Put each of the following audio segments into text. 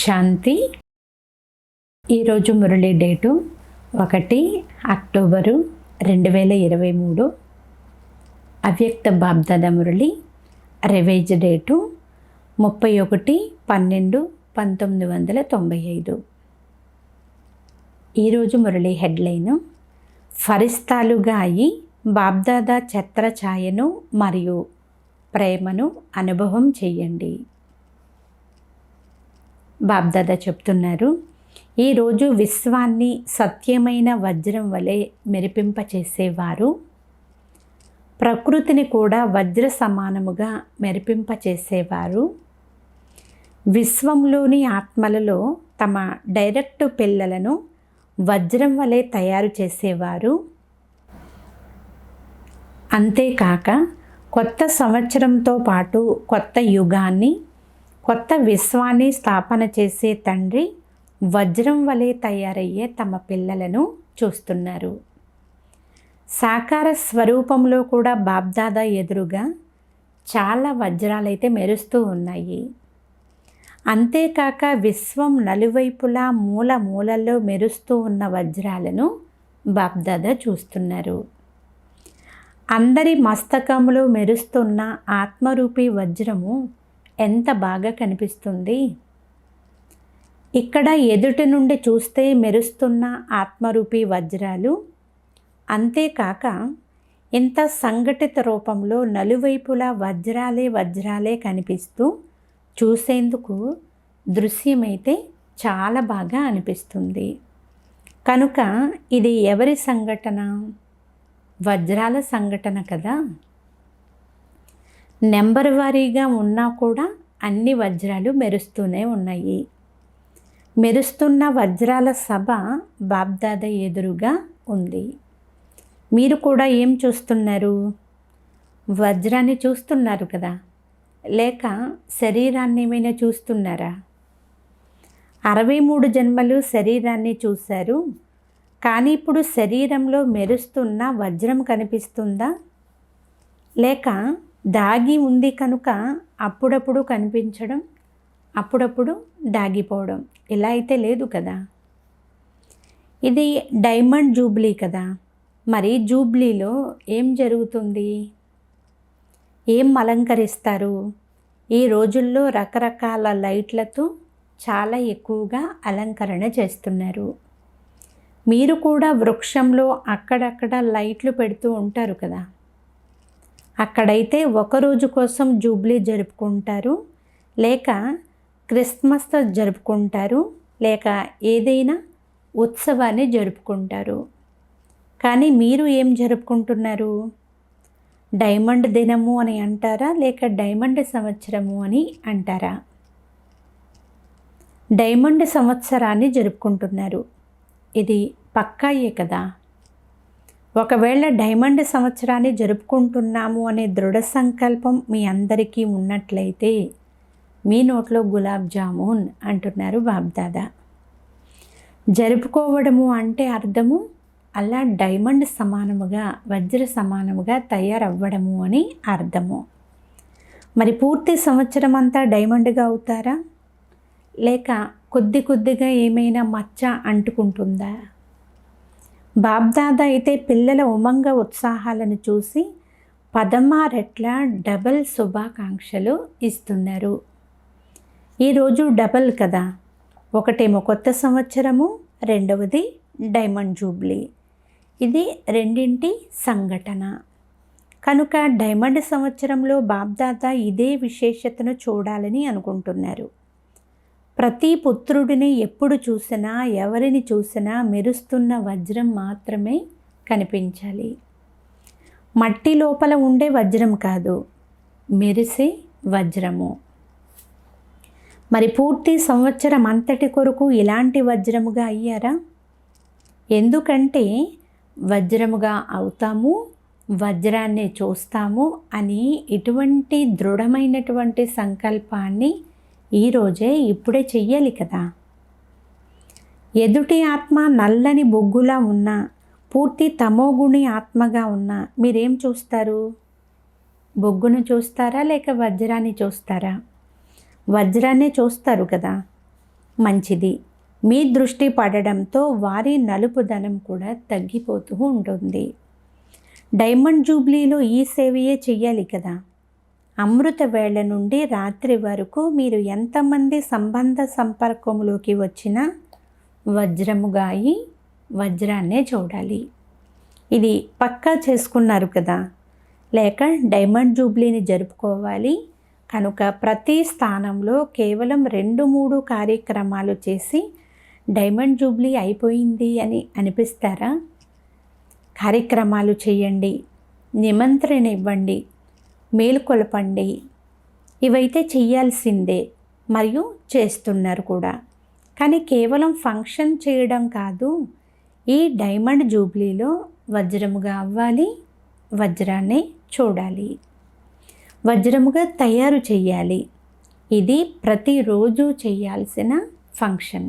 శాంతి. ఈరోజు Murali date 1 October 2023. అవ్యక్త BapDada Murali revise date 31/12/1995. ఈరోజు మురళి హెడ్లైను: ఫరిస్తాలుగా అయి బాబ్దాదా ఛత్రఛాయను మరియు ప్రేమను అనుభవం చెయ్యండి. బాబ్దాదా చెప్తున్నారు, ఈరోజు విశ్వాన్ని సత్యమైన వజ్రం వలె మెరిపింపచేసేవారు, ప్రకృతిని కూడా వజ్ర సమానముగా మెరిపింపచేసేవారు, విశ్వంలోని ఆత్మలలో తమ డైరెక్ట్ పిల్లలను వజ్రం వలె తయారు చేసేవారు, అంతేకాక కొత్త సంవత్సరంతో పాటు కొత్త యుగాన్ని, కొత్త విశ్వాన్ని స్థాపన చేసే తండ్రి వజ్రం వలె తయారయ్యే తమ పిల్లలను చూస్తున్నారు. సాకార స్వరూపంలో కూడా బాబ్దాదా ఎదురుగా చాలా వజ్రాలైతే మెరుస్తూ ఉన్నాయి. అంతేకాక విశ్వం నలువైపులా మూల మూలల్లో మెరుస్తూ ఉన్న వజ్రాలను బాబ్దాదా చూస్తున్నారు. అందరి మస్తకంలో మెరుస్తున్న ఆత్మరూపీ వజ్రము ఎంత బాగా కనిపిస్తుంది. ఇక్కడ ఎదుటి నుండి చూస్తే మెరుస్తున్న ఆత్మరూపీ వజ్రాలు, అంతేకాక ఇంత సంఘటిత రూపంలో నలువైపులా వజ్రాలే కనిపిస్తూ చూసేందుకు దృశ్యమైతే చాలా బాగా అనిపిస్తుంది. కనుక ఇది ఎవరి సంఘటన? వజ్రాల సంఘటన కదా. నెంబర్ వారీగా ఉన్నా కూడా అన్ని వజ్రాలు మెరుస్తూనే ఉన్నాయి. మెరుస్తున్న వజ్రాల సభ బాబ్దాదా ఎదురుగా ఉంది. మీరు కూడా ఏం చూస్తున్నారు? వజ్రాన్ని చూస్తున్నారు కదా, లేక శరీరాన్ని ఏమైనా చూస్తున్నారా? 63 జన్మలు శరీరాన్ని చూశారు, కానీ ఇప్పుడు శరీరంలో మెరుస్తున్న వజ్రం కనిపిస్తుందా? లేక దాగి ఉంది కనుక అప్పుడప్పుడు కనిపించడం, అప్పుడప్పుడు దాగిపోవడం, ఇలా అయితే లేదు కదా. ఇది డైమండ్ జూబ్లీ కదా. మరి జూబ్లీలో ఏం జరుగుతుంది? ఏం అలంకరిస్తారు? ఈ రోజుల్లో రకరకాల లైట్లతో చాలా ఎక్కువగా అలంకరణ చేస్తున్నారు. మీరు కూడా వృక్షంలో అక్కడక్కడ లైట్లు పెడుతూ ఉంటారు కదా. అక్కడైతే ఒకరోజు కోసం జూబ్లీ జరుపుకుంటారు, లేక క్రిస్మస్ జరుపుకుంటారు, లేక ఏదైనా ఉత్సవాన్ని జరుపుకుంటారు. కానీ మీరు ఏం జరుపుకుంటున్నారు? డైమండ్ దినము అని అంటారా, లేక డైమండ్ సంవత్సరము అని అంటారా? డైమండ్ సంవత్సరాన్ని జరుపుకుంటున్నారు. ఇది పక్కాయే కదా. ఒకవేళ డైమండ్ సంవత్సరాన్ని జరుపుకుంటున్నాము అనే దృఢ సంకల్పం మీ అందరికీ ఉన్నట్లయితే మీ నోట్లో గులాబ్ జామున్ అంటున్నారు బాబ్దాదా. జరుపుకోవడము అంటే అర్థము అలా డైమండ్ సమానముగా, వజ్ర సమానముగా తయారవ్వడము అని అర్థము. మరి పూర్తి సంవత్సరం అంతా డైమండ్గా అవుతారా, లేక కొద్దిగా ఏమైనా మచ్చ అంటుకుంటుందా? బాబ్దాదా అయితే పిల్లల ఉమంగ ఉత్సాహాలను చూసి 16 రెట్ల డబల్ శుభాకాంక్షలు ఇస్తున్నారు. ఈరోజు డబల్ కదా. ఒకటేమో కొత్త సంవత్సరము, రెండవది డైమండ్ జూబ్లీ. ఇది రెండింటి సంఘటన. కనుక డైమండ్ సంవత్సరంలో బాబ్దాదా ఇదే విశేషతను చూడాలని అనుకుంటున్నారు. ప్రతి పుత్రుడిని ఎప్పుడు చూసినా, ఎవరిని చూసినా మెరుస్తున్న వజ్రం మాత్రమే కనిపించాలి. మట్టి లోపల ఉండే వజ్రం కాదు, మెరిసే వజ్రము. మరి పూర్తి సంవత్సరం అంతటి కొరకు ఇలాంటి వజ్రముగా అయ్యారా? ఎందుకంటే వజ్రముగా అవుతాము, వజ్రాన్ని చూస్తాము అని ఇటువంటి దృఢమైనటువంటి సంకల్పాన్ని ఈరోజే ఇప్పుడే చెయ్యాలి కదా. ఎదుటి ఆత్మ నల్లని బొగ్గులా ఉన్నా, పూర్తి తమోగుణి ఆత్మగా ఉన్నా మీరేం చూస్తారు? బొగ్గును చూస్తారా, లేక వజ్రాన్ని చూస్తారా? వజ్రాన్నే చూస్తారు కదా. మంచిది. మీ దృష్టి పడడంతో వారి నలుపుదనం కూడా తగ్గిపోతూ ఉంటుంది. డైమండ్ జూబ్లీలో ఈ సేవయే చెయ్యాలి కదా. అమృత వేళ నుండి రాత్రి వరకు మీరు ఎంతమంది సంబంధ సంపర్కంలోకి వచ్చినా వజ్రముగా అయి వజ్రాన్నే చూడాలి. ఇది పక్కా చేసుకున్నారు కదా. లేక డైమండ్ జూబ్లీని జరుపుకోవాలి కనుక ప్రతి స్థానంలో కేవలం 2-3 కార్యక్రమాలు చేసి డైమండ్ జూబ్లీ అయిపోయింది అని అనిపిస్తారా? కార్యక్రమాలు చేయండి, నిమంత్రణ ఇవ్వండి, మేలుకొలపండి. ఇవైతే చెయ్యాల్సిందే మరియు చేస్తున్నారు కూడా. కానీ కేవలం ఫంక్షన్ చేయడం కాదు, ఈ డైమండ్ జూబ్లీలో వజ్రముగా అవ్వాలి, వజ్రాన్ని చూడాలి, వజ్రముగా తయారు చేయాలి. ఇది ప్రతిరోజు చేయాల్సిన ఫంక్షన్.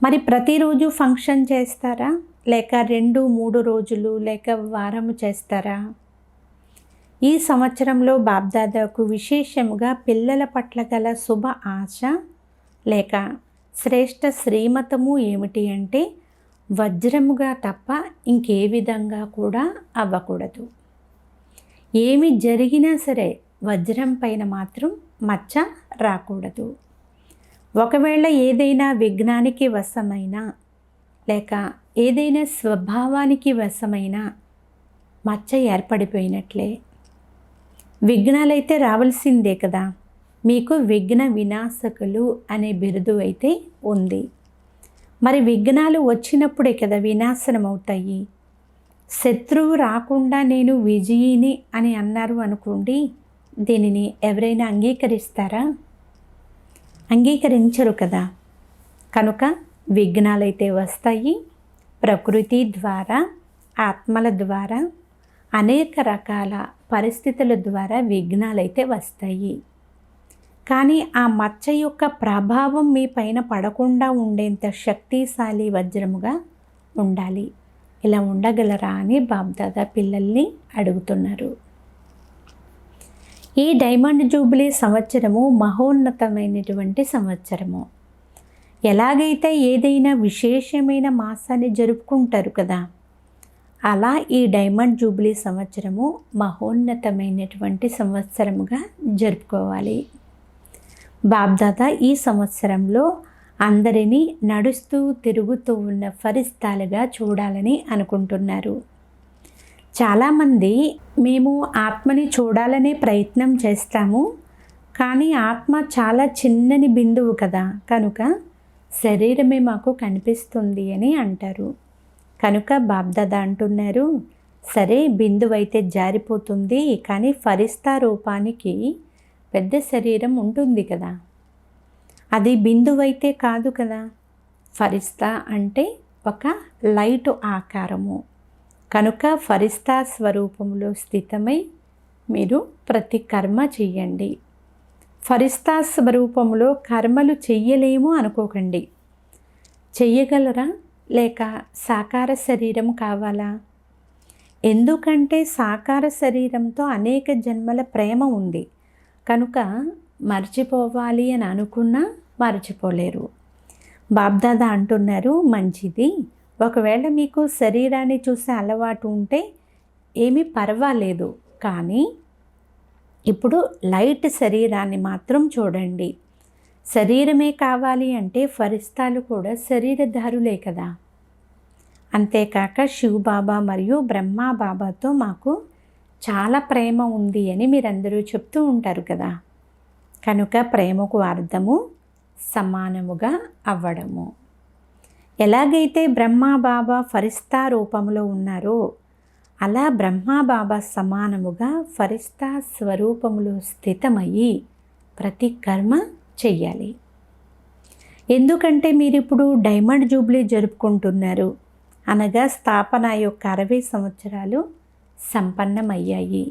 మరి ప్రతిరోజు ఫంక్షన్ చేస్తారా? లేక 2-3 రోజులు లేక వారము చేస్తారా? ఈ సంవత్సరంలో బాబ్దాదాకు విశేషముగా పిల్లల పట్ల గల శుభ ఆశ లేక శ్రేష్ఠ శ్రీమతము ఏమిటి అంటే వజ్రముగా తప్ప ఇంకే విధంగా కూడా అవ్వకూడదు. ఏమి జరిగినా సరే వజ్రం పైన మాత్రం మచ్చ రాకూడదు. ఒకవేళ ఏదైనా విఘ్నానికి వశమైనా లేక ఏదైనా స్వభావానికి వశమైనా మచ్చ ఏర్పడిపోయినట్లే. విఘ్నాలైతే రావాల్సిందే కదా. మీకు విఘ్న వినాశకులు అనే బిరుదు అయితే ఉంది. మరి విఘ్నాలు వచ్చినప్పుడే కదా వినాశనం అవుతాయి. శత్రువు రాకుండా నేను విజయిని అని అన్నారు అనుకోండి, దీనిని ఎవరైనా అంగీకరిస్తారా? అంగీకరించరు కదా. కనుక విఘ్నాలైతే వస్తాయి. ప్రకృతి ద్వారా, ఆత్మల ద్వారా, అనేక రకాల పరిస్థితుల ద్వారా విఘ్నాలైతే వస్తాయి. కానీ ఆ మచ్చ యొక్క ప్రభావం మీ పైన పడకుండా ఉండేంత శక్తిశాలి వజ్రముగా ఉండాలి. ఇలా ఉండగలరా అని బాబ్దాదా పిల్లల్ని అడుగుతున్నారు. ఈ డైమండ్ జూబ్లీ సంవత్సరము మహోన్నతమైనటువంటి సంవత్సరము. ఎలాగైతే ఏదైనా విశేషమైన మాసాన్ని జరుపుకుంటారు కదా, అలా ఈ డైమండ్ జూబ్లీ సంవత్సరము మహోన్నతమైనటువంటి సంవత్సరముగా జరుపుకోవాలి. బాబ్దాదా ఈ సంవత్సరంలో అందరినీ నడుస్తూ తిరుగుతూ ఉన్న ఫరిస్తాలుగా చూడాలని అనుకుంటున్నారు. చాలామంది మేము ఆత్మని చూడాలనే ప్రయత్నం చేస్తాము, కానీ ఆత్మ చాలా చిన్నని బిందువు కదా, కనుక శరీరమే మాకు కనిపిస్తుంది అని అంటారు. కనుక బాబ్దాదా అంటున్నారు, సరే బిందువు అయితే జారిపోతుంది, కానీ ఫరిస్తా రూపానికి పెద్ద శరీరం ఉంటుంది కదా, అది బిందువు అయితే కాదు కదా. ఫరిస్తా అంటే ఒక లైట్ ఆకారము. కనుక ఫరిస్తా స్వరూపంలో స్థితమై మీరు ప్రతి కర్మ చెయ్యండి. ఫరిస్తా స్వరూపంలో కర్మలు చెయ్యలేము అనుకోకండి. చెయ్యగలరా? లేక సాకార శరీరం కావాలా? ఎందుకంటే సాకార శరీరంతో అనేక జన్మల ప్రేమ ఉంది. కనుక మర్చిపోవాలి అని అనుకున్నా మర్చిపోలేరు. బాబ్దాదా అంటున్నారు, మంచిది, ఒకవేళ మీకు శరీరాన్ని చూసే అలవాటు ఉంటే ఏమీ పర్వాలేదు, కానీ ఇప్పుడు లైట్ శరీరాన్ని మాత్రం చూడండి. శరీరమే కావాలి అంటే ఫరిస్తాలు కూడా శరీరధారులే కదా. అంతేకాక శివబాబా మరియు బ్రహ్మా బాబాతో మాకు చాలా ప్రేమ ఉంది అని మీరందరూ చెప్తూ ఉంటారు కదా. కనుక ప్రేమకు అర్థము సమానముగా అవ్వడము. ఎలాగైతే బ్రహ్మా బాబా ఫరిస్తా రూపంలో ఉన్నారో అలా బ్రహ్మా బాబా సమానముగా ఫరిస్తా స్వరూపములో స్థితమయ్యి ప్రతి కర్మ చెయ్యాలి. ఎందుకంటే మీరు ఇప్పుడు డైమండ్ జూబ్లీ జరుపుకుంటున్నారు, అనగా స్థాపన యొక్క 60 సంవత్సరాలు సంపన్నమయ్యాయి.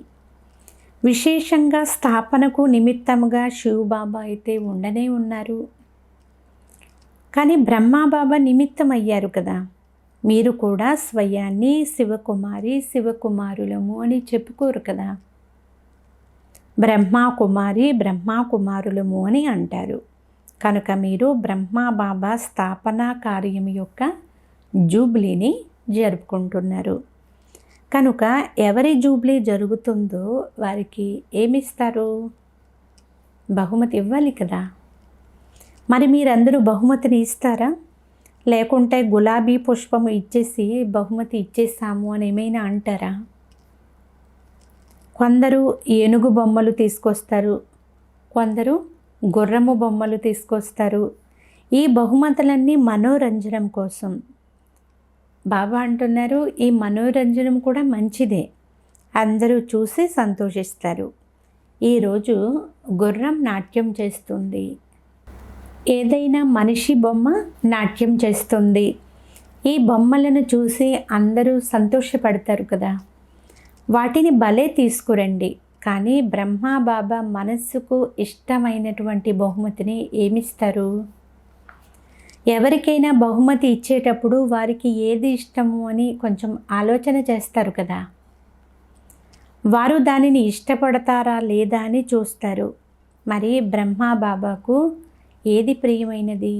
విశేషంగా స్థాపనకు నిమిత్తముగా శివబాబా అయితే ఉండనే ఉన్నారు, కానీ బ్రహ్మాబాబా నిమిత్తం అయ్యారు కదా. మీరు కూడా స్వయాన్ని శివకుమారి శివకుమారులము అని చెప్పుకోరు కదా. బ్రహ్మా కుమారి బ్రహ్మా కుమారులము అని అంటారు. కనుక మీరు బ్రహ్మాబాబా స్థాపనా కార్యం యొక్క జూబ్లీని జరుపుకుంటున్నారు. కనుక ఎవరి జూబ్లీ జరుగుతుందో వారికి ఏమిస్తారు? బహుమతి ఇవ్వాలి కదా. మరి మీరందరూ బహుమతిని ఇస్తారా? లేకుంటే గులాబీ పుష్పము ఇచ్చేసి బహుమతి ఇచ్చేసాము అని ఏమైనా అంటారా? కొందరు ఏనుగు బొమ్మలు తీసుకొస్తారు, కొందరు గుర్రము బొమ్మలు తీసుకొస్తారు. ఈ బహుమతులన్నీ మనోరంజనం కోసం. బాబా అంటున్నారు, ఈ మనోరంజనం కూడా మంచిదే, అందరూ చూసి సంతోషిస్తారు. ఈరోజు గుర్రం నాట్యం చేస్తుంది, ఏదైనా మనిషి బొమ్మ నాట్యం చేస్తుంది. ఈ బొమ్మలను చూసి అందరూ సంతోషపడతారు కదా. వాటిని భలే తీసుకురండి. కానీ బ్రహ్మాబాబా మనస్సుకు ఇష్టమైనటువంటి బహుమతిని ఏమిస్తారు? ఎవరికైనా బహుమతి ఇచ్చేటప్పుడు వారికి ఏది ఇష్టము అని కొంచెం ఆలోచన చేస్తారు కదా. వారు దానిని ఇష్టపడతారా లేదా అని చూస్తారు. మరి బ్రహ్మాబాబాకు ఏది ప్రియమైనది?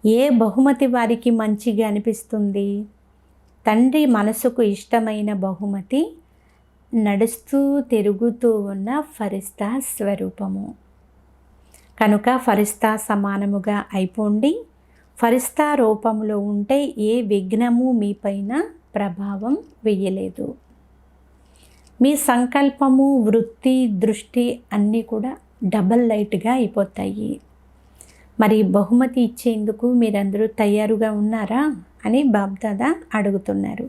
ఏ బహుమతి వారికి మంచిగా అనిపిస్తుంది? తండ్రి మనసుకు ఇష్టమైన బహుమతి నడుస్తూ తిరుగుతూ ఉన్న ఫరిస్తా స్వరూపము. కనుక ఫరిస్తా సమానముగా అయిపోండి. ఫరిస్తా రూపంలో ఉంటే ఏ విఘ్నము మీపైన ప్రభావం వెయ్యలేదు. మీ సంకల్పము, వృత్తి, దృష్టి అన్నీ కూడా డబల్ లైట్గా అయిపోతాయి. మరి బహుమతి ఇచ్చేందుకు మీరందరూ తయారుగా ఉన్నారా అని బాబ్దాదా అడుగుతున్నారు.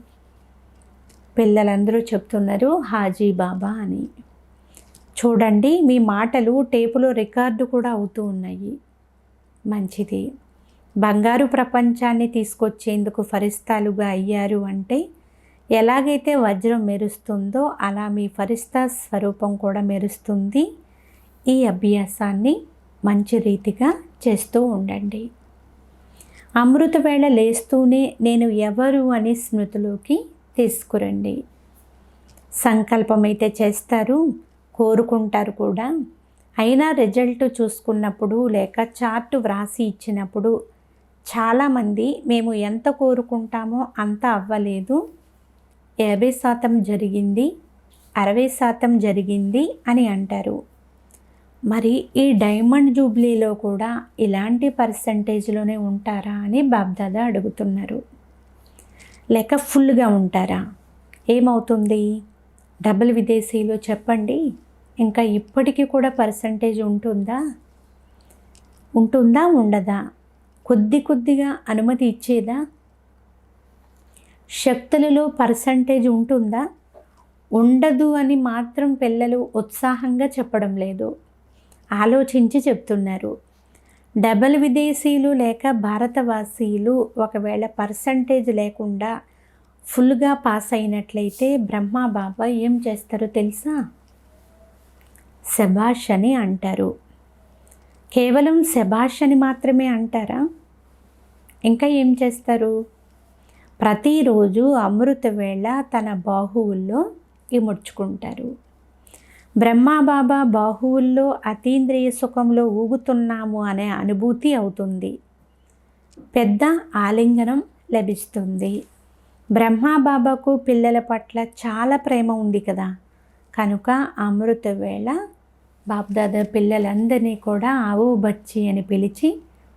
పిల్లలందరూ చెప్తున్నారు హాజీ బాబా అని. చూడండి, మీ మాటలు టేపులో రికార్డు కూడా అవుతూ ఉన్నాయి. మంచిది. బంగారు ప్రపంచాన్ని తీసుకొచ్చేందుకు ఫరిస్తాలుగా అయ్యారు అంటే ఎలాగైతే వజ్రం మెరుస్తుందో అలా మీ ఫరిస్తా స్వరూపం కూడా మెరుస్తుంది. ఈ అభ్యాసాన్ని మంచి రీతిగా చేస్తూ ఉండండి. అమృత వేళ లేస్తూనే నేను ఎవరు అని స్మృతిలోకి తీసుకురండి. సంకల్పమైతే చేస్తారు, కోరుకుంటారు కూడా. అయినా రిజల్ట్ చూసుకున్నప్పుడు లేక చార్టు వ్రాసి ఇచ్చినప్పుడు చాలామంది మేము ఎంత కోరుకుంటామో అంత అవ్వలేదు, 50% జరిగింది, 60% జరిగింది అని అంటారు. మరి ఈ డైమండ్ జూబ్లీలో కూడా ఇలాంటి పర్సంటేజ్లోనే ఉంటారా అని బాబ్దాదా అడుగుతున్నారు. లేక ఫుల్గా ఉంటారా? ఏమవుతుంది? డబుల్ విదేశీలో చెప్పండి. ఇంకా ఇప్పటికీ కూడా పర్సంటేజ్ ఉంటుందా? ఉండదా? కొద్దిగా అనుమతి ఇచ్చేదా? శక్తులలో పర్సంటేజ్ ఉంటుందా? ఉండదు అని మాత్రం పిల్లలు ఉత్సాహంగా చెప్పడం లేదు, ఆలోచించి చెప్తున్నారు. డబల్ విదేశీయులు లేక భారతవాసీలు ఒకవేళ పర్సంటేజ్ లేకుండా ఫుల్గా పాస్ అయినట్లయితే బ్రహ్మాబాబా ఏం చేస్తారో తెలుసా? శభాష్ అని అంటారు. కేవలం శభాష్ అని మాత్రమే అంటారా? ఇంకా ఏం చేస్తారు? ప్రతిరోజు అమృత వేళ తన బాహువుల్లో ఇముడ్చుకుంటారు. బ్రహ్మాబాబా బాహువుల్లో అతీంద్రియ సుఖంలో ఊగుతున్నాము అనే అనుభూతి అవుతుంది. పెద్ద ఆలింగనం లభిస్తుంది. బ్రహ్మాబాబాకు పిల్లల పట్ల చాలా ప్రేమ ఉంది కదా. కనుక అమృత వేళ బాబ్దాదా పిల్లలందరినీ కూడా ఆవు బచ్చి అని పిలిచి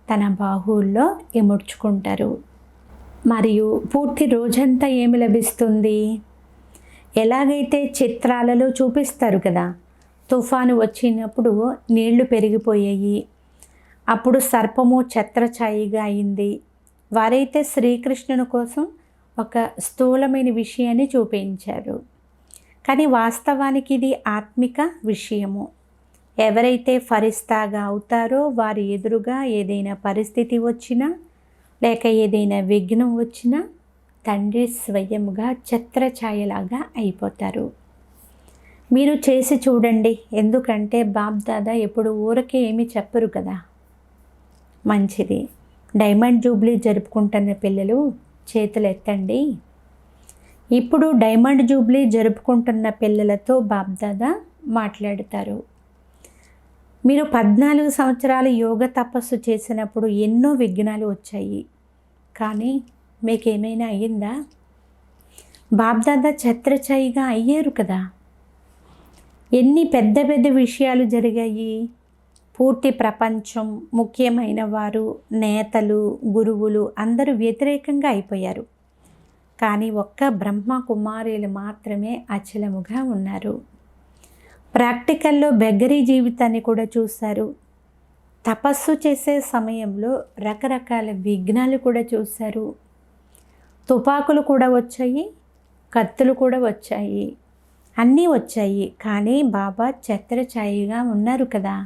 తన బాహువుల్లో ఇముడ్చుకుంటారు. మరియు పూర్తి రోజంతా ఏమి లభిస్తుంది? ఎలాగైతే చిత్రాలలో చూపిస్తారు కదా, తుఫాను వచ్చినప్పుడు నీళ్లు పెరిగిపోయాయి, అప్పుడు సర్పము ఛత్రఛాయిగా అయింది. వారైతే శ్రీకృష్ణుని కోసం ఒక స్థూలమైన విషయాన్ని చూపించారు, కానీ వాస్తవానికి ఇది ఆత్మిక విషయము. ఎవరైతే ఫరిస్తాగా అవుతారో వారి ఎదురుగా ఏదైనా పరిస్థితి వచ్చినా లేక ఏదైనా విఘ్నం వచ్చినా తండ్రి స్వయంగా ఛత్రఛాయలాగా అయిపోతారు. మీరు చేసి చూడండి. ఎందుకంటే బాబ్దాదా ఎప్పుడు ఊరకే ఏమీ చెప్పరు కదా. మంచిది. డైమండ్ జూబ్లీ జరుపుకుంటున్న పిల్లలు చేతులు ఎత్తండి. ఇప్పుడు డైమండ్ జూబ్లీ జరుపుకుంటున్న పిల్లలతో బాబ్దాదా మాట్లాడతారు. మీరు 14 సంవత్సరాలు యోగ తపస్సు చేసినప్పుడు ఎన్నో విఘ్నాలు వచ్చాయి. కానీ మీకేమైనా అయ్యిందా? బాబ్దాదా ఛత్రఛాయిగా అయ్యారు కదా. ఎన్ని పెద్ద పెద్ద విషయాలు జరిగాయి. పూర్తి ప్రపంచం, ముఖ్యమైన వారు, నేతలు, గురువులు అందరూ వ్యతిరేకంగా అయిపోయారు. కానీ ఒక్క బ్రహ్మ కుమారులు మాత్రమే అచలముగా ఉన్నారు. ప్రాక్టికల్లో బెగ్గరీ జీవితాన్ని కూడా చూశారు. తపస్సు చేసే సమయంలో రకరకాల విఘ్నాలు కూడా చూశారు. తుపాకులు కూడా వచ్చాయి, కత్తులు కూడా వచ్చాయి, అన్నీ వచ్చాయి. కానీ బాబా ఛత్రఛాయిగా ఉన్నారు కదా.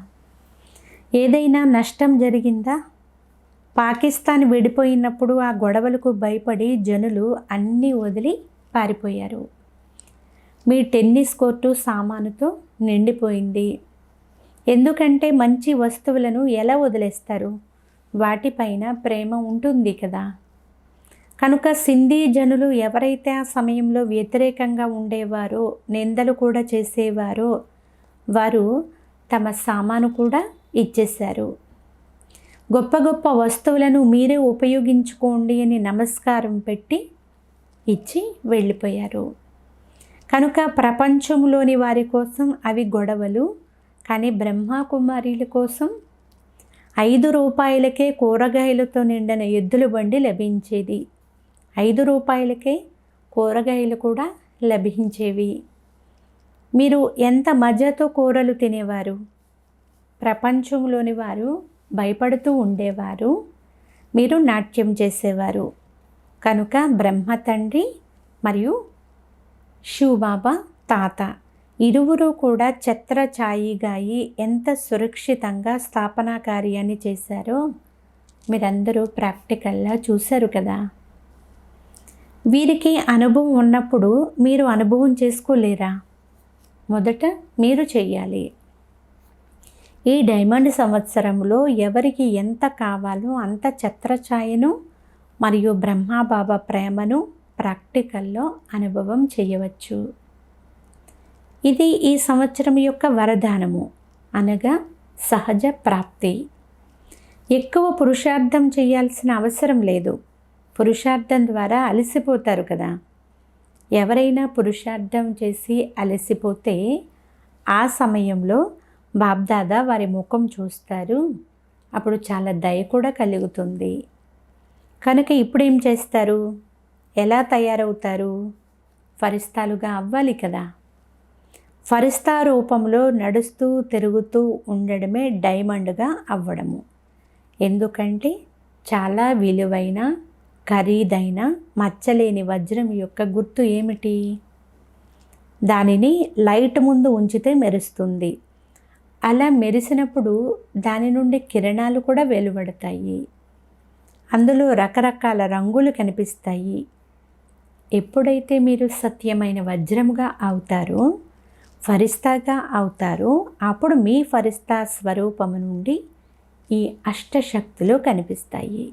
ఏదైనా నష్టం జరిగిందా? పాకిస్తాన్ విడిపోయినప్పుడు ఆ గొడవలకు భయపడి జనులు అన్నీ వదిలి పారిపోయారు. మీ టెన్నిస్ కోర్టు సామానుతో నిండిపోయింది. ఎందుకంటే మంచి వస్తువులను ఎలా వదిలేస్తారు? వాటిపైన ప్రేమ ఉంటుంది కదా. కనుక సింధీ జనులు ఎవరైతే ఆ సమయంలో వ్యతిరేకంగా ఉండేవారో, నిందలు కూడా చేసేవారో, వారు తమ సామాను కూడా ఇచ్చేశారు. గొప్ప గొప్ప వస్తువులను మీరే ఉపయోగించుకోండి అని నమస్కారం పెట్టి ఇచ్చి వెళ్ళిపోయారు. కనుక ప్రపంచంలోని వారి కోసం అవి గొడవలు. కానీ బ్రహ్మకుమారీల కోసం 5 రూపాయలకే కూరగాయలతో నిండిన ఎద్దుల బండి లభించేది. 5 రూపాయలకే కూరగాయలు కూడా లభించేవి. మీరు ఎంత మజాతో కూరలు తినేవారు. ప్రపంచంలోని వారు భయపడుతూ ఉండేవారు. మీరు నాట్యం చేసేవారు. కనుక బ్రహ్మ తండ్రి మరియు శివబాబా తాత ఇరువురు కూడా ఛత్రఛాయిగా ఎంత సురక్షితంగా స్థాపనా కార్యాన్ని చేశారో మీరందరూ ప్రాక్టికల్గా చూశారు కదా. వీరికి అనుభవం ఉన్నప్పుడు మీరు అనుభవం చేసుకోలేరా? మొదట మీరు చెయ్యాలి. ఈ డైమండ్ సంవత్సరంలో ఎవరికి ఎంత కావాలో అంత ఛత్రఛాయను మరియు బ్రహ్మబాబా ప్రేమను ప్రాక్టికల్లో అనుభవం చేయవచ్చు. ఇది ఈ సంవత్సరం యొక్క వరదానము, అనగా సహజ ప్రాప్తి. ఎక్కువ పురుషార్థం చేయాల్సిన అవసరం లేదు. పురుషార్థం ద్వారా అలసిపోతారు కదా. ఎవరైనా పురుషార్థం చేసి అలసిపోతే ఆ సమయంలో బాబ్దాదా వారి ముఖం చూస్తారు. అప్పుడు చాలా దయ కూడా కలుగుతుంది. కనుక ఇప్పుడు ఏం చేస్తారు? ఎలా తయారవుతారు? ఫరిస్తాలుగా అవ్వాలి కదా. ఫరిస్తా రూపంలో నడుస్తూ తిరుగుతూ ఉండడమే డైమండ్గా అవ్వడము. ఎందుకంటే చాలా విలువైన ఖరీదైన మచ్చలేని వజ్రం యొక్క గుర్తు ఏమిటి? దానిని లైట్ ముందు ఉంచితే మెరుస్తుంది. అలా మెరిసినప్పుడు దాని నుండి కిరణాలు కూడా వెలువడతాయి. అందులో రకరకాల రంగులు కనిపిస్తాయి. ఎప్పుడైతే మీరు సత్యమైన వజ్రముగా అవుతారో, ఫరిస్తాగా అవుతారో, అప్పుడు మీ ఫరిస్తా స్వరూపము నుండి ఈ అష్టశక్తులు కనిపిస్తాయి.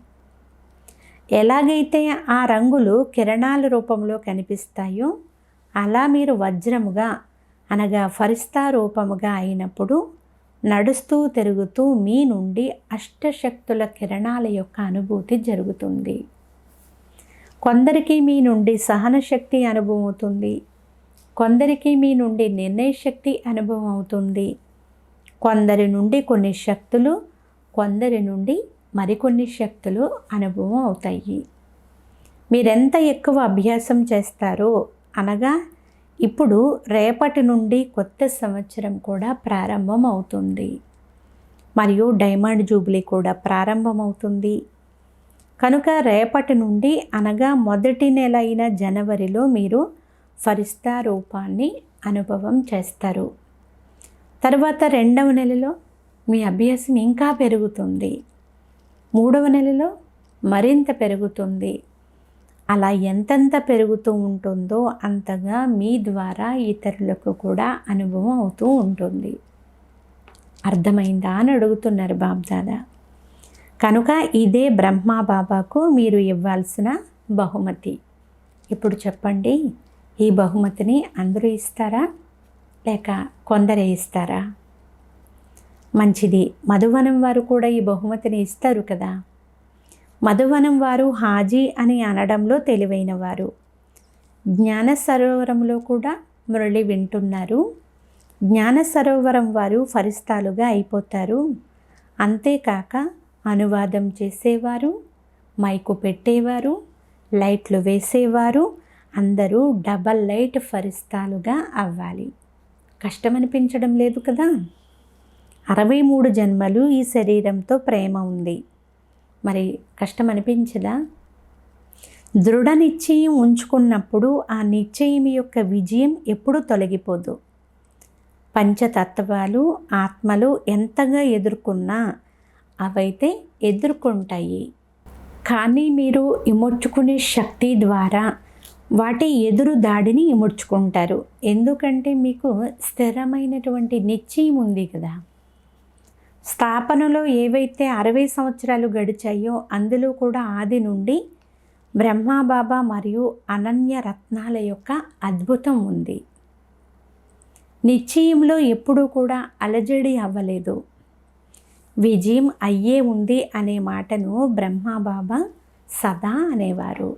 ఎలాగైతే ఆ రంగులు కిరణాల రూపంలో కనిపిస్తాయో అలా మీరు వజ్రముగా అనగా ఫరిస్తా రూపముగా అయినప్పుడు నడుస్తూ తిరుగుతూ మీ నుండి అష్టశక్తుల కిరణాల యొక్క అనుభూతి జరుగుతుంది. కొందరికి మీ నుండి సహన శక్తి అనుభవం అవుతుంది. కొందరికి మీ నుండి నిర్ణయ శక్తి అనుభవం అవుతుంది. కొందరి నుండి కొన్ని శక్తులు, కొందరి నుండి మరికొన్ని శక్తులు అనుభవం అవుతాయి. మీరెంత ఎక్కువ అభ్యాసం చేస్తారో, అనగా ఇప్పుడు రేపటి నుండి కొత్త సంవత్సరం కూడా ప్రారంభం అవుతుంది. మరియు డైమండ్ జూబ్లీ కూడా ప్రారంభమవుతుంది. కనుక రేపటి నుండి అనగా మొదటి నెల అయిన జనవరిలో మీరు ఫరిస్తా రూపాన్ని అనుభవం చేస్తారు. తర్వాత 2వ నెలలో మీ అభ్యాసం ఇంకా పెరుగుతుంది. 3వ నెలలో మరింత పెరుగుతుంది. అలా ఎంతెంత పెరుగుతూ ఉంటుందో అంతగా మీ ద్వారా ఇతరులకు కూడా అనుభవం అవుతూ ఉంటుంది. అర్థమైందా అని అడుగుతున్నారు బాబ్దాదా. కనుక ఇదే బ్రహ్మా బాబాకు మీరు ఇవ్వాల్సిన బహుమతి. ఇప్పుడు చెప్పండి, ఈ బహుమతిని అందరూ ఇస్తారా లేక కొందరే ఇస్తారా? మంచిది. మధువనం వారు కూడా ఈ బహుమతిని ఇస్తారు కదా. మధువనం వారు హాజీ అని అనడంలో తెలివైన వారు. జ్ఞాన సరోవరంలో కూడా మురళి వింటున్నారు. జ్ఞాన సరోవరం వారు ఫరిస్తాలుగా అయిపోతారు. అంతేకాక అనువాదం చేసేవారు, మైకు పెట్టేవారు, లైట్లు వేసేవారు, అందరూ డబల్ లైట్ ఫరిస్తాలుగా అవ్వాలి. కష్టమనిపించడం లేదు కదా. 63 జన్మలు ఈ శరీరంతో ప్రేమ ఉంది. మరి కష్టం అనిపించదా? దృఢ నిశ్చయం ఉంచుకున్నప్పుడు ఆ నిశ్చయం యొక్క విజయం ఎప్పుడూ తొలగిపోదు. పంచతత్వాలు ఆత్మలు ఎంతగా ఎదుర్కొన్నా అవైతే ఎదుర్కొంటాయి. కానీ మీరు ఇముడ్చుకునే శక్తి ద్వారా వాటి ఎదురు దాడిని ఇముడ్చుకుంటారు. ఎందుకంటే మీకు స్థిరమైనటువంటి నిశ్చయం ఉంది కదా. స్థాపనలో ఏవైతే 60 సంవత్సరాలు గడిచాయో అందులో కూడా ఆది నుండి బ్రహ్మబాబా మరియు అనన్య రత్నాల యొక్క అద్భుతం ఉంది. నిశ్చయంలో ఎప్పుడూ కూడా అలజడి అవ్వలేదు. విజయం అయ్యే ఉంది అనే మాటను బ్రహ్మబాబా సదా అనేవారు.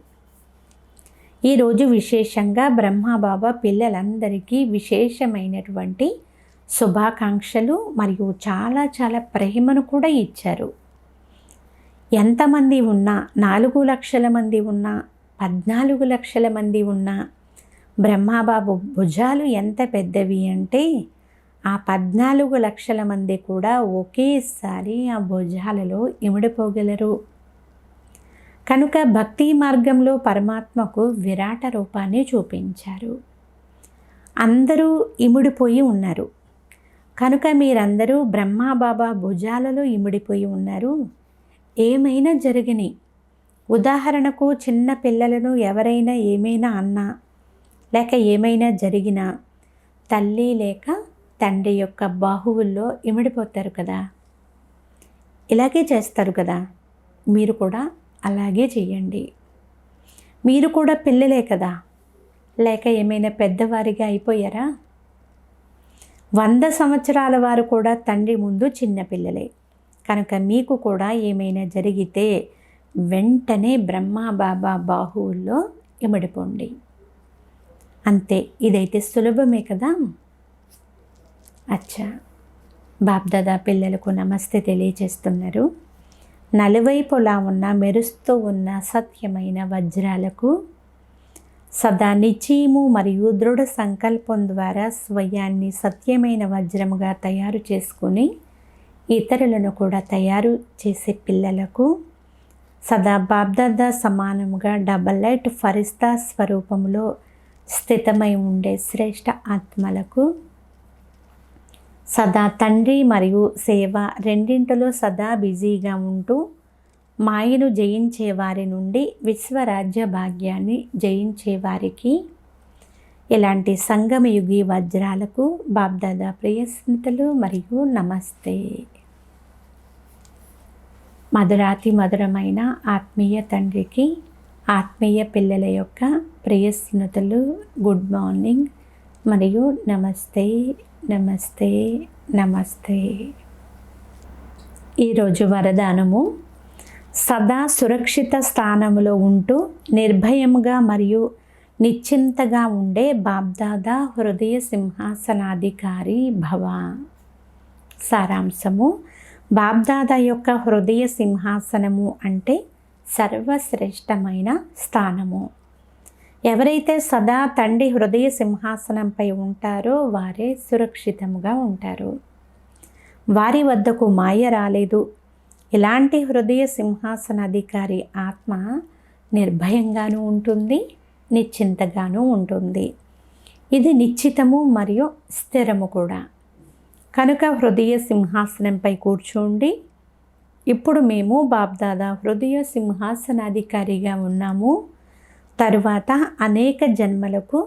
ఈరోజు విశేషంగా బ్రహ్మబాబా పిల్లలందరికీ విశేషమైనటువంటి శుభాకాంక్షలు మరియు చాలా చాలా ప్రేమను కూడా ఇచ్చారు. ఎంతమంది ఉన్నా, 4 లక్షల మంది ఉన్నా, 14 లక్షల మంది ఉన్నా, బ్రహ్మబాబు భుజాలు ఎంత పెద్దవి అంటే ఆ 14 లక్షల మంది కూడా ఒకేసారి ఆ భుజాలలో ఇమిడిపోగలరు. కనుక భక్తి మార్గంలో పరమాత్మకు విరాట రూపాన్ని చూపించారు. అందరూ ఇమిడిపోయి ఉన్నారు. కనుక మీరందరూ బ్రహ్మబాబా భుజాలలో ఇమిడిపోయి ఉన్నారు. ఏమైనా జరిగిని, ఉదాహరణకు చిన్న పిల్లలను ఎవరైనా ఏమైనా అన్నా లేక ఏమైనా జరిగినా తల్లి లేక తండ్రి యొక్క బాహువుల్లో ఇమిడిపోతారు కదా. ఇలాగే చేస్తారు కదా. మీరు కూడా అలాగే చెయ్యండి. మీరు కూడా పిల్లలే కదా, లేక ఏమైనా పెద్దవారిగా అయిపోయారా? 100 సంవత్సరాల వారు కూడా తండ్రి ముందు చిన్నపిల్లలే. కనుక మీకు కూడా ఏమైనా జరిగితే వెంటనే బ్రహ్మబాబా బాహువుల్లో ఇమిడిపోండి. అంతే. ఇదైతే సులభమే కదా. అచ్చా, బాప్దాదా పిల్లలకు నమస్తే తెలియచేస్తున్నారు. నలువైపులా ఉన్న మెరుస్తూ ఉన్న సత్యమైన వజ్రాలకు సదా నిశ్చయము మరియు దృఢ సంకల్పం ద్వారా స్వయాన్ని సత్యమైన వజ్రముగా తయారు చేసుకుని ఇతరులను కూడా తయారు చేసే పిల్లలకు సదా బాప్దాదా సమానముగా డబల్ లైట్ ఫరిస్తా స్వరూపంలో స్థితమై ఉండే శ్రేష్ఠ ఆత్మలకు సదా తండ్రి మరియు సేవ రెండింటిలో సదా బిజీగా ఉంటూ మాయను జయించే వారి నుండి విశ్వరాజ్య భాగ్యాన్ని జయించే వారికి ఇలాంటి సంగమయుగి వజ్రాలకు బాప్దాదా ప్రియస్మృతులు మరియు నమస్తే. మధురాతి మధురమైన ఆత్మీయ తండ్రికి ఆత్మీయ పిల్లల యొక్క ప్రియస్మృతులు, గుడ్ మార్నింగ్ మరియు నమస్తే నమస్తే నమస్తే. ఈరోజు వరదానము: సదా సురక్షిత స్థానంలో ఉంటూ నిర్భయముగా మరియు నిశ్చింతగా ఉండే బాప్దాదా హృదయ సింహాసనాధికారి భవ. సారాంశము: బాప్దాదా యొక్క హృదయ సింహాసనము అంటే సర్వశ్రేష్టమైన స్థానము. ఎవరైతే సదా తండ్రి హృదయ సింహాసనంపై ఉంటారో వారే సురక్షితంగా ఉంటారు. వారి వద్దకు మాయ రాలేదు. ఇలాంటి హృదయ సింహాసనాధికారి ఆత్మ నిర్భయంగానూ ఉంటుంది, నిశ్చింతగానూ ఉంటుంది. ఇది నిశ్చితము మరియు స్థిరము కూడా. కనుక హృదయ సింహాసనంపై కూర్చోండి. ఇప్పుడు మేము బాప్దాదా హృదయ సింహాసనాధికారిగా ఉన్నాము. తరువాత అనేక జన్మలకు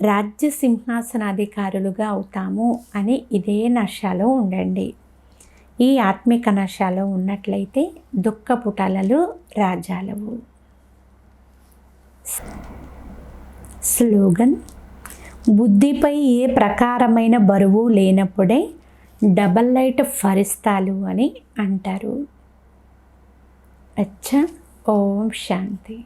రాజ్య సింహాసనాధికారులుగా అవుతాము అని ఇదే నశాలో ఉండండి. ఈ ఆత్మిక నశాలో ఉన్నట్లయితే దుఃఖపుటాలలో రాజాలవు. స్లోగన్: బుద్ధిపై ఏ ప్రకారమైన బరువు లేనప్పుడే డబల్ లైట్ ఫరిస్తాలు అని అంటారు. అచ్చా. ఓం శాంతి.